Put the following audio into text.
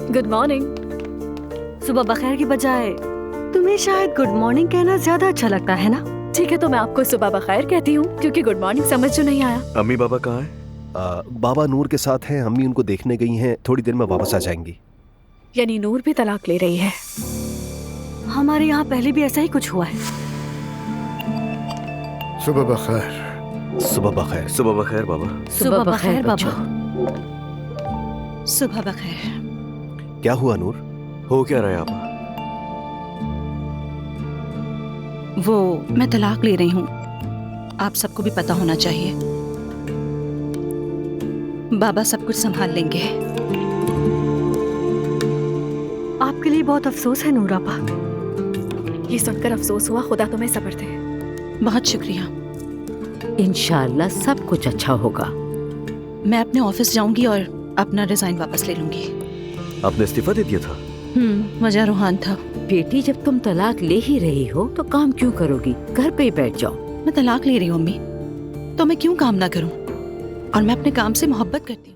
Good morning. सुबह बखैर की बजाय तुम्हें शायद गुड मॉर्निंग कहना ज्यादा अच्छा लगता है ना? ठीक है, तो मैं आपको सुबह बखैर कहती हूँ क्योंकि गुड मॉर्निंग समझ जो नहीं आया। अम्मी बाबा कहाँ हैं? बाबा नूर के साथ हैं, अम्मी उनको देखने गई हैं, थोड़ी देर में वापस आ जाएंगी। यानी नूर भी तलाक ले रही है। हमारे यहाँ पहले भी ऐसा ही कुछ हुआ है। सुबह बखैर। सुबह बखैर। सुबह बखैर बाबा। सुबह बखैर बाबा। अच्छा। सुबह बखैर। क्या हुआ नूर? हो क्या रहा है आप? वो मैं तलाक ले रही हूँ, आप सबको भी पता होना चाहिए। बाबा सब कुछ संभाल लेंगे। आपके लिए बहुत अफसोस है नूर आपा। ये सुनकर अफसोस हुआ, खुदा तुम्हें सब्र दे। बहुत शुक्रिया। इंशाल्लाह सब कुछ अच्छा होगा। मैं अपने ऑफिस जाऊंगी और अपना रिजाइन वापस ले लूंगी। आपने इस्तीफा दे दिया था? वजह रूहान था। बेटी, जब तुम तलाक ले ही रही हो तो काम क्यों करोगी? घर पे ही बैठ जाओ। मैं तलाक ले रही हूँ अम्मी, तो मैं क्यों काम ना करूँ? और मैं अपने काम से मोहब्बत करती हूँ।